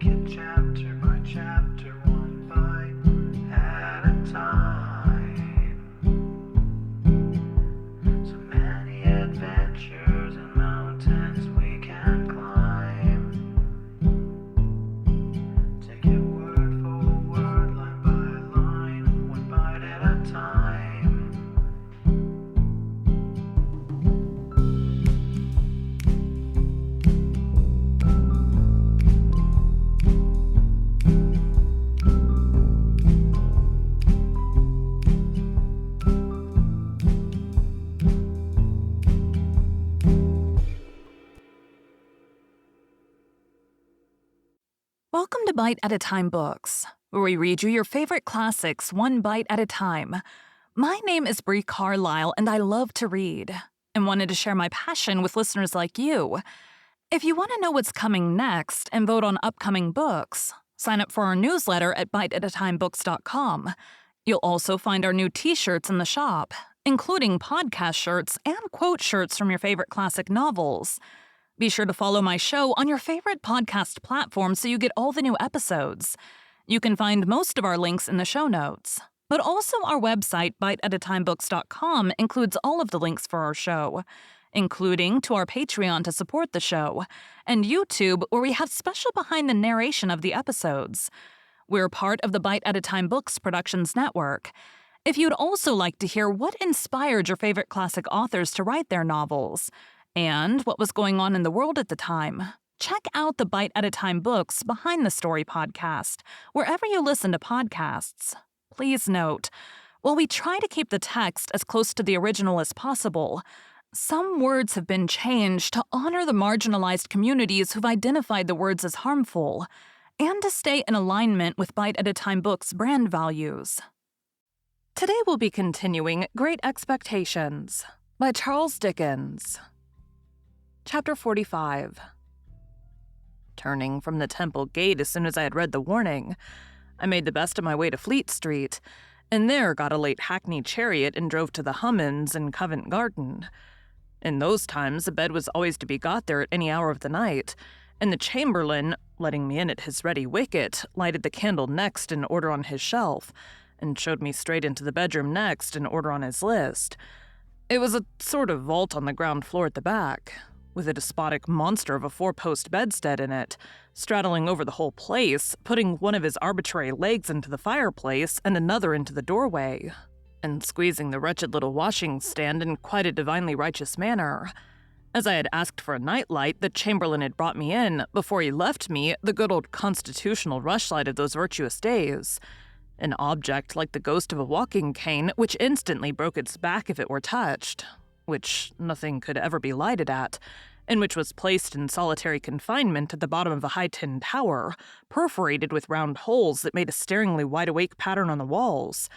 it chapter by chapter, one bite at a time. So many adventures and mountains we can climb. Take it word for word, line by line, one bite at a time. Welcome to Bite at a Time Books, where we read you your favorite classics one bite at a time. My name is Bree Carlile, and I love to read, and wanted to share my passion with listeners like you. If you want to know what's coming next and vote on upcoming books, sign up for our newsletter at biteatatimebooks.com. You'll also find our new t-shirts in the shop, including podcast shirts and quote shirts from your favorite classic novels. Be sure to follow my show on your favorite podcast platform so you get all the new episodes. You can find most of our links in the show notes. But also our website, biteatatimebooks.com, includes all of the links for our show, including to our Patreon to support the show, and YouTube, where we have special behind the narration of the episodes. We're part of the Bite at a Time Books Productions Network. If you'd also like to hear what inspired your favorite classic authors to write their novels, and what was going on in the world at the time, check out the Bite at a Time Books Behind the Story podcast, wherever you listen to podcasts. Please note, while we try to keep the text as close to the original as possible, some words have been changed to honor the marginalized communities who've identified the words as harmful, and to stay in alignment with Bite at a Time Books' brand values. Today we'll be continuing Great Expectations by Charles Dickens. Chapter 45. Turning from the Temple Gate as soon as I had read the warning, I made the best of my way to Fleet Street, and there got a late hackney chariot and drove to the Hummins in Covent Garden. In those times, a bed was always to be got there at any hour of the night, and the chamberlain, letting me in at his ready wicket, lighted the candle next in order on his shelf, and showed me straight into the bedroom next in order on his list. It was a sort of vault on the ground floor at the back, with a despotic monster of a four-post bedstead in it, straddling over the whole place, putting one of his arbitrary legs into the fireplace and another into the doorway, and squeezing the wretched little washing-stand in quite a divinely righteous manner. As I had asked for a nightlight, the chamberlain had brought me in, before he left me, the good old constitutional rushlight of those virtuous days, an object like the ghost of a walking cane, which instantly broke its back if it were touched, which nothing could ever be lighted at, and which was placed in solitary confinement at the bottom of a high tin tower, perforated with round holes that made a staringly wide-awake pattern on the walls.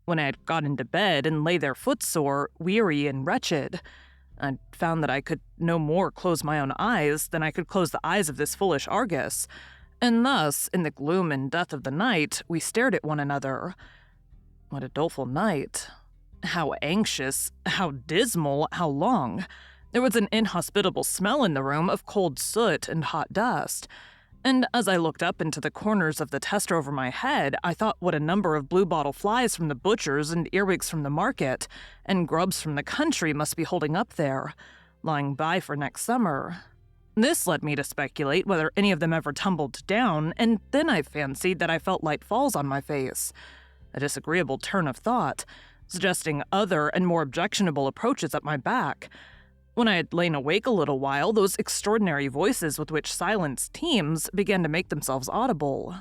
When I had got into bed and lay there footsore, weary and wretched, I found that I could no more close my own eyes than I could close the eyes of this foolish Argus, and thus, in the gloom and death of the night, we stared at one another. What a doleful night. How anxious, how dismal, how long. There was an inhospitable smell in the room of cold soot and hot dust, and as I looked up into the corners of the tester over my head, I thought what a number of bluebottle flies from the butcher's and earwigs from the market, and grubs from the country must be holding up there, lying by for next summer. This led me to speculate whether any of them ever tumbled down, and then I fancied that I felt light falls on my face, a disagreeable turn of thought, suggesting other and more objectionable approaches at my back. When I had lain awake a little while, those extraordinary voices with which silence teems began to make themselves audible.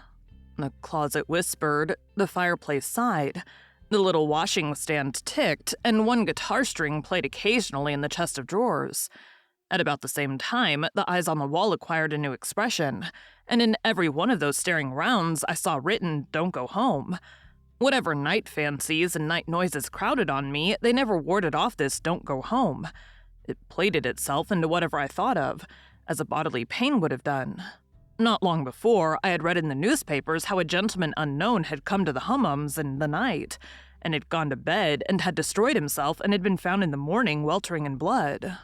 The closet whispered, the fireplace sighed, the little washing-stand ticked, and one guitar string played occasionally in the chest of drawers. At about the same time, the eyes on the wall acquired a new expression, and in every one of those staring rounds I saw written, "Don't go home." Whatever night fancies and night noises crowded on me, they never warded off this "don't go home." It plated itself into whatever I thought of, as a bodily pain would have done. Not long before, I had read in the newspapers how a gentleman unknown had come to the Hummums in the night, and had gone to bed and had destroyed himself and had been found in the morning weltering in blood.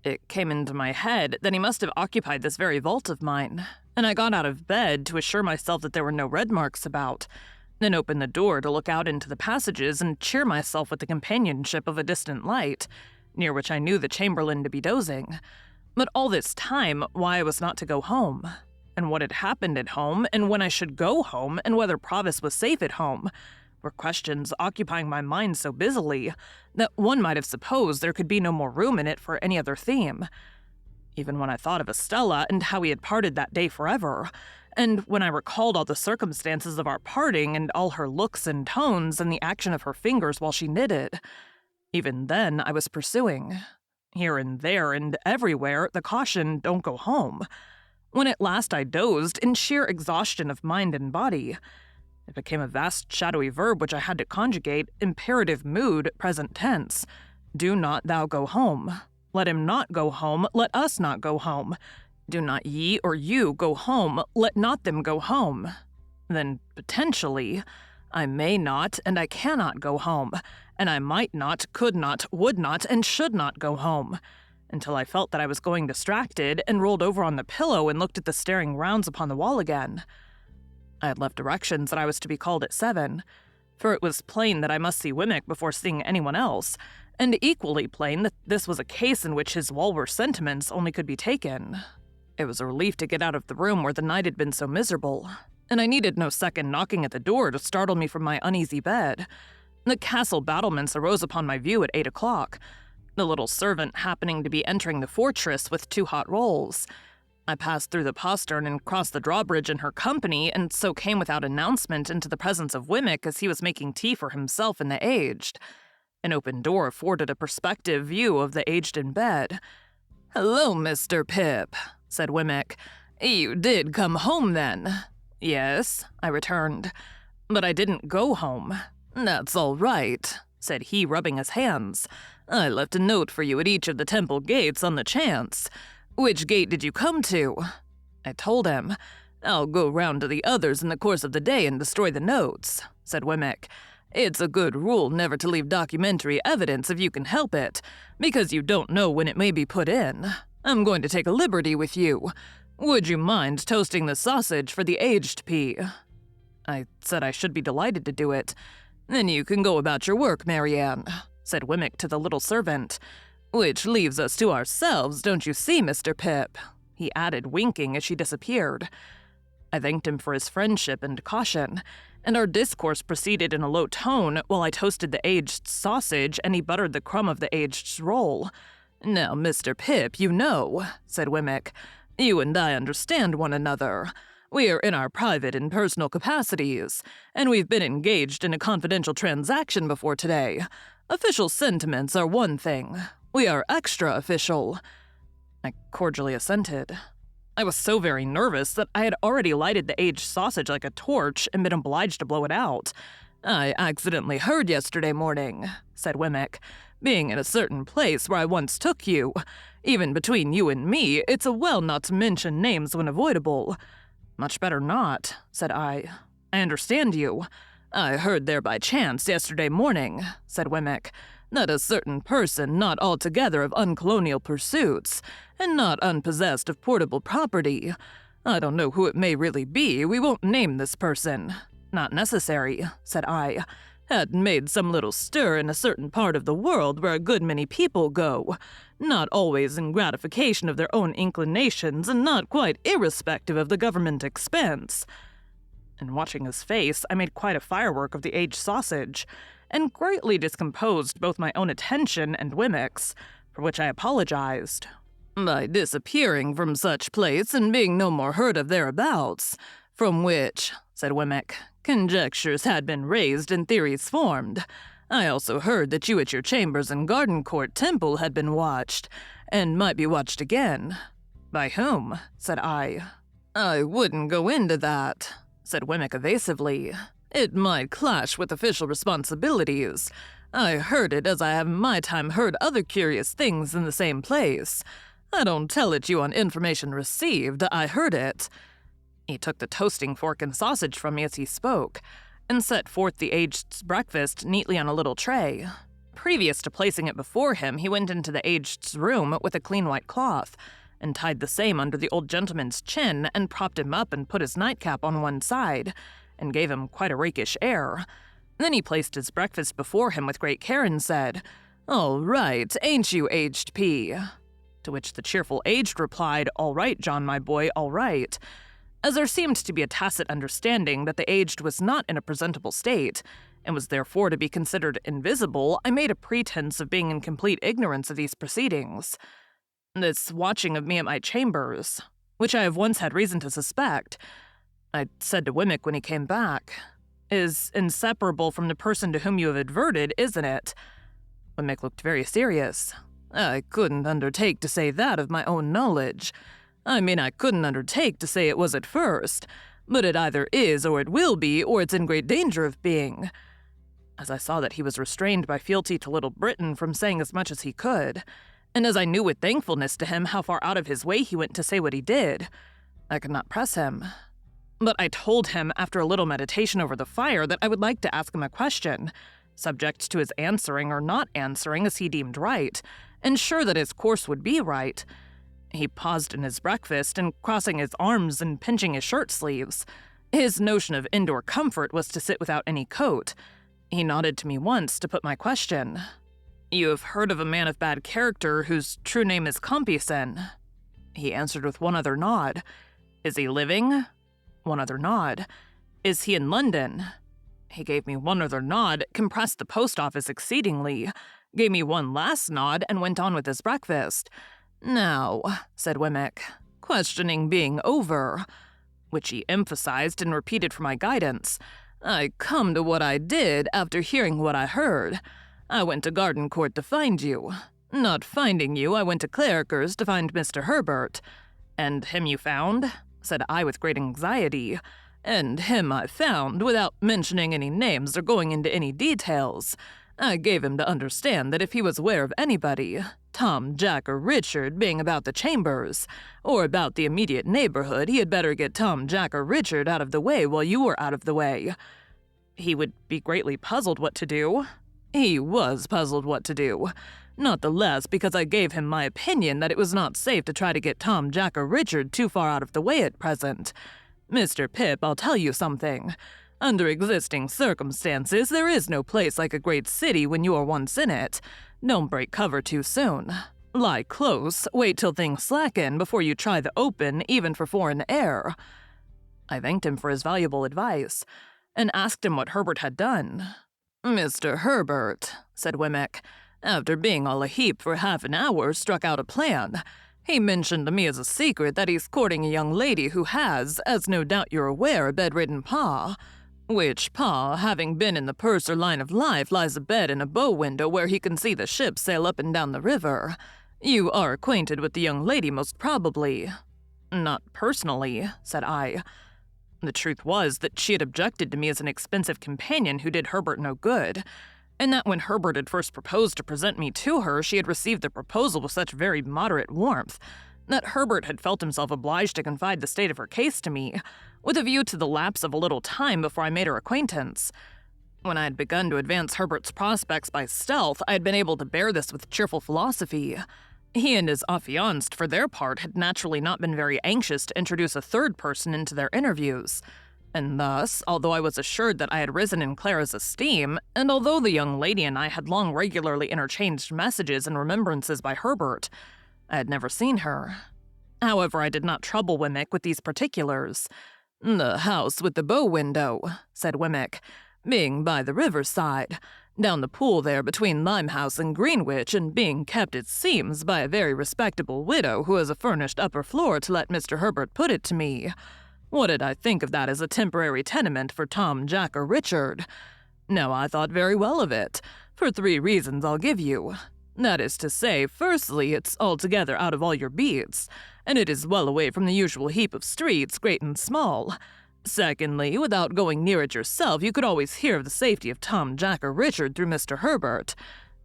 It came into my head that he must have occupied this very vault of mine, and I got out of bed to assure myself that there were no red marks about, then opened the door to look out into the passages and cheer myself with the companionship of a distant light, near which I knew the chamberlain to be dozing. But all this time, why I was not to go home, and what had happened at home, and when I should go home, and whether Provis was safe at home, were questions occupying my mind so busily that one might have supposed there could be no more room in it for any other theme. Even when I thought of Estella and how we had parted that day forever, and when I recalled all the circumstances of our parting and all her looks and tones and the action of her fingers while she knitted, even then I was pursuing, here and there and everywhere, the caution, "Don't go home." When at last I dozed in sheer exhaustion of mind and body, it became a vast shadowy verb which I had to conjugate, imperative mood, present tense. Do not thou go home. Let him not go home, let us not go home. Do not ye or you go home, let not them go home. Then, potentially, I may not and I cannot go home, and I might not, could not, would not, and should not go home, until I felt that I was going distracted and rolled over on the pillow and looked at the staring rounds upon the wall again. I had left directions that I was to be called at 7, for it was plain that I must see Wemmick before seeing anyone else, and equally plain that this was a case in which his walrus sentiments only could be taken. It was a relief to get out of the room where the night had been so miserable, and I needed no second knocking at the door to startle me from my uneasy bed. The castle battlements arose upon my view at 8 o'clock, the little servant happening to be entering the fortress with 2 hot rolls. I passed through the postern and crossed the drawbridge in her company, and so came without announcement into the presence of Wemmick as he was making tea for himself and the aged. An open door afforded a perspective view of the aged in bed. "Hello, Mr. Pip," said Wemmick. "You did come home, then?" "Yes," I returned, "but I didn't go home." "That's all right," said he, rubbing his hands. "I left a note for you at each of the temple gates on the chance. Which gate did you come to?" I told him. "I'll go round to the others in the course of the day and destroy the notes," said Wemmick. "It's a good rule never to leave documentary evidence if you can help it, because you don't know when it may be put in. I'm going to take a liberty with you. Would you mind toasting the sausage for the aged P?" I said I should be delighted to do it. "Then you can go about your work, Marianne," said Wemmick to the little servant. "Which leaves us to ourselves, don't you see, Mr. Pip?" he added, winking as she disappeared. I thanked him for his friendship and caution, and our discourse proceeded in a low tone while I toasted the aged sausage and he buttered the crumb of the aged's roll. "Now, Mr. Pip, you know," said Wemmick, "you and I understand one another. We are in our private and personal capacities, and we've been engaged in a confidential transaction before today. Official sentiments are one thing. We are extra-official." I cordially assented. I was so very nervous that I had already lighted the aged sausage like a torch and been obliged to blow it out. "I accidentally heard yesterday morning," said Wemmick, "being in a certain place where I once took you. Even between you and me, it's a well not to mention names when avoidable." "Much better not," said I. "I understand you." "I heard there by chance yesterday morning," said Wemmick, "that a certain person not altogether of uncolonial pursuits, and not unpossessed of portable property, I don't know who it may really be, we won't name this person." "Not necessary," said I, "had made some little stir in a certain part of the world where a good many people go, not always in gratification of their own inclinations and not quite irrespective of the government expense." And watching his face, I made quite a firework of the aged sausage, and greatly discomposed both my own attention and Wemmick's, for which I apologized. "By disappearing from such place and being no more heard of thereabouts, from which," said Wemmick, "conjectures had been raised and theories formed. I also heard that you at your chambers in Garden Court Temple had been watched, and might be watched again." "By whom?" said I. "I wouldn't go into that," said Wemmick evasively. "It might clash with official responsibilities. I heard it as I have in my time heard other curious things in the same place. I don't tell it you on information received, I heard it." He took the toasting fork and sausage from me as he spoke, and set forth the aged's breakfast neatly on a little tray. previous to placing it before him, he went into the aged's room with a clean white cloth, and tied the same under the old gentleman's chin, and propped him up and put his nightcap on one side, and gave him quite a rakish air. Then he placed his breakfast before him with great care and said, "All right, ain't you, Aged P?" To which the cheerful aged replied, "All right, John, my boy, all right." As there seemed to be a tacit understanding that the aged was not in a presentable state, and was therefore to be considered invisible, I made a pretense of being in complete ignorance of these proceedings. This watching of me at my chambers, which I have once had reason to suspect, I said to Wemmick when he came back, is inseparable from the person to whom you have adverted, isn't it? Wemmick looked very serious. "I couldn't undertake to say that of my own knowledge. I couldn't undertake to say it was at first, but it either is or it will be, or it's in great danger of being." As I saw that he was restrained by fealty to Little Britain from saying as much as he could, and as I knew with thankfulness to him how far out of his way he went to say what he did, I could not press him. But I told him, after a little meditation over the fire, that I would like to ask him a question, subject to his answering or not answering as he deemed right, and sure that his course would be right. He paused in his breakfast, and crossing his arms and pinching his shirt sleeves. His notion of indoor comfort was to sit without any coat. He nodded to me once to put my question. "You have heard of a man of bad character whose true name is Compeyson?" He answered with one other nod. "Is he living?" One other nod. "Is he in London?" He gave me one other nod, compressed the post office exceedingly, gave me one last nod, and went on with his breakfast. "Now," said Wemmick, "questioning being over," which he emphasized and repeated for my guidance, "I come to what I did after hearing what I heard. I went to Garden Court to find you. Not finding you, I went to Clarriker's to find Mr. Herbert." "And him you found?" said I with great anxiety. "And him I found, without mentioning any names or going into any details. I gave him to understand that if he was aware of anybody, Tom, Jack, or Richard being about the chambers, or about the immediate neighborhood, he had better get Tom, Jack, or Richard out of the way while you were out of the way." He would be greatly puzzled what to do. He was puzzled what to do. Not the less because I gave him my opinion that it was not safe to try to get Tom, Jack, or Richard too far out of the way at present. Mr. Pip, I'll tell you something. Under existing circumstances, there is no place like a great city when you are once in it. Don't break cover too soon. Lie close, wait till things slacken before you try the open, even for foreign air. I thanked him for his valuable advice, and asked him what Herbert had done. "Mr. Herbert," said Wemmick, "after being all a heap for half an hour, struck out a plan. He mentioned to me as a secret that he's courting a young lady who has, as no doubt you're aware, a bedridden pa, which pa, having been in the purser line of life, lies abed in a bow window where he can see the ships sail up and down the river. You are acquainted with the young lady, most probably." "Not personally," said I. The truth was that she had objected to me as an expensive companion who did Herbert no good, and that when Herbert had first proposed to present me to her, she had received the proposal with such very moderate warmth that Herbert had felt himself obliged to confide the state of her case to me, with a view to the lapse of a little time before I made her acquaintance. When I had begun to advance Herbert's prospects by stealth, I had been able to bear this with cheerful philosophy. He and his affianced, for their part, had naturally not been very anxious to introduce a third person into their interviews. And thus, although I was assured that I had risen in Clara's esteem, and although the young lady and I had long regularly interchanged messages and remembrances by Herbert, I had never seen her. However, I did not trouble Wemmick with these particulars. "The house with the bow window," said Wemmick, "being by the riverside, down the pool there between Limehouse and Greenwich, and being kept, it seems, by a very respectable widow who has a furnished upper floor to let Mr. Herbert put it to me. What did I think of that as a temporary tenement for Tom, Jack, or Richard? Now, I thought very well of it, for 3 reasons I'll give you. That is to say, firstly, it's altogether out of all your beats, and it is well away from the usual heap of streets, great and small. Secondly, without going near it yourself, you could always hear of the safety of Tom, Jack, or Richard through Mr. Herbert.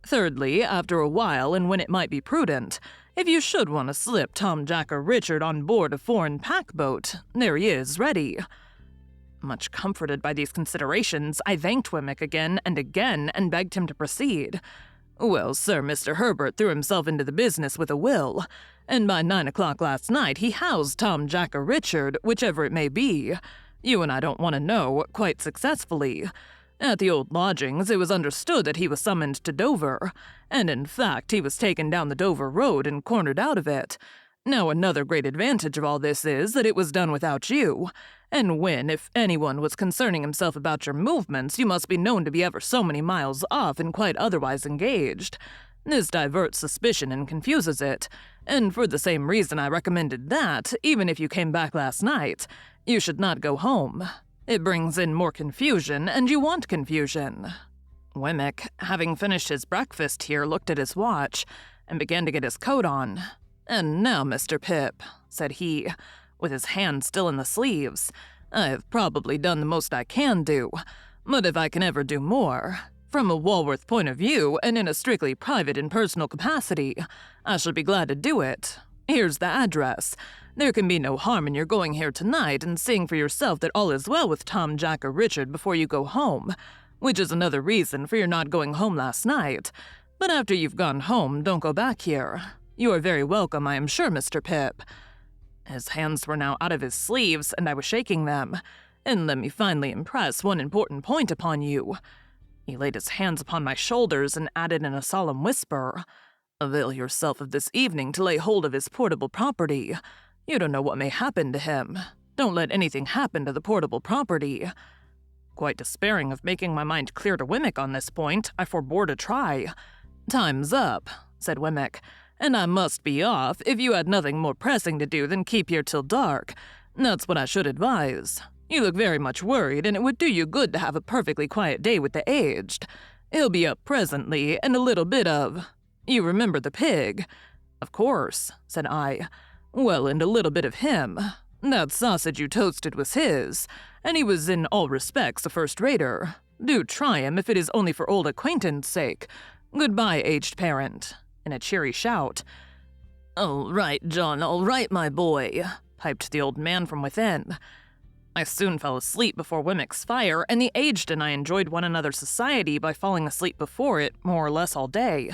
Thirdly, after a while, and when it might be prudent, if you should want to slip Tom, Jack, or Richard on board a foreign pack-boat, there he is, ready." Much comforted by these considerations, I thanked Wemmick again and begged him to proceed. Well, sir, Mr. Herbert threw himself into the business with a will, and by 9 o'clock last night he housed Tom, Jack, or Richard, whichever it may be. You and I don't want to know, quite successfully. At the old lodgings, it was understood that he was summoned to Dover, and in fact he was taken down the Dover road and cornered out of it. Now another great advantage of all this is that it was done without you, and when, if anyone was concerning himself about your movements, you must be known to be ever so many miles off and quite otherwise engaged. This diverts suspicion and confuses it, and for the same reason I recommended that, even if you came back last night, you should not go home. It brings in more confusion, and you want confusion." Wemmick, having finished his breakfast here, looked at his watch and began to get his coat on. "And now, Mr. Pip," said he, with his hand still in the sleeves, "I have probably done the most I can do, but if I can ever do more, from a Walworth point of view and in a strictly private and personal capacity, I shall be glad to do it. Here's the address. There can be no harm in your going here tonight and seeing for yourself that all is well with Tom, Jack, or Richard before you go home, which is another reason for your not going home last night. But after you've gone home, don't go back here. You are very welcome, I am sure, Mr. Pip." His hands were now out of his sleeves, and I was shaking them. "And let me finally impress one important point upon you." He laid his hands upon my shoulders and added in a solemn whisper, "Avail yourself of this evening to lay hold of his portable property. You don't know what may happen to him. Don't let anything happen to the portable property." Quite despairing of making my mind clear to Wemmick on this point, I forbore to try. "Time's up," said Wemmick, "and I must be off if you had nothing more pressing to do than keep here till dark. That's what I should advise. You look very much worried, and it would do you good to have a perfectly quiet day with the aged. He'll be up presently, and a little bit of— You remember the pig?" "Of course," said I. "Well, and a little bit of him. That sausage you toasted was his, and he was in all respects a first-rater. Do try him if it is only for old acquaintance' sake. Goodbye, aged parent," in a cheery shout. "All right, John, all right, my boy," piped the old man from within. I soon fell asleep before Wemmick's fire, and the aged and I enjoyed one another's society by falling asleep before it more or less all day.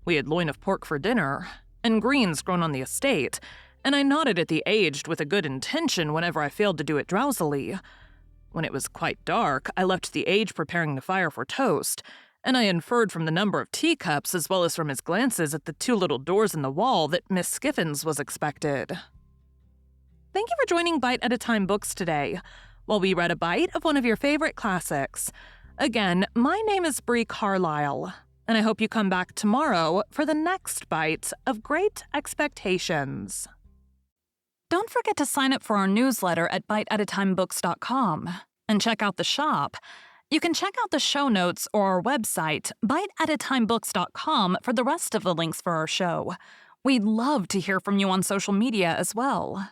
We had loin of pork for dinner, and greens grown on the estate, and I nodded at the aged with a good intention whenever I failed to do it drowsily. When it was quite dark, I left the aged preparing the fire for toast, and I inferred from the number of teacups as well as from his glances at the two little doors in the wall that Miss Skiffins was expected. Thank you for joining Bite at a Time Books today, while we read a bite of one of your favorite classics. Again, my name is Bree Carlile, and I hope you come back tomorrow for the next bite of Great Expectations. Don't forget to sign up for our newsletter at biteatatimebooks.com and check out the shop. You can check out the show notes or our website, biteatatimebooks.com, for the rest of the links for our show. We'd love to hear from you on social media as well.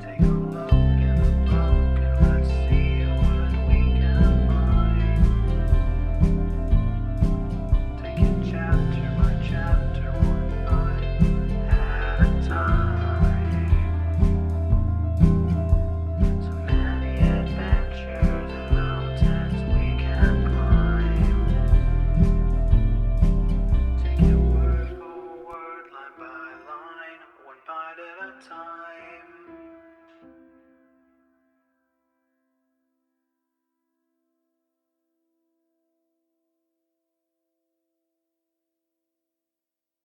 Take a look in the book and let's see what we can find. Take it chapter by chapter, one bite at a time. So many adventures and mountains we can climb. Take it word for word, line by line, one bite at a time.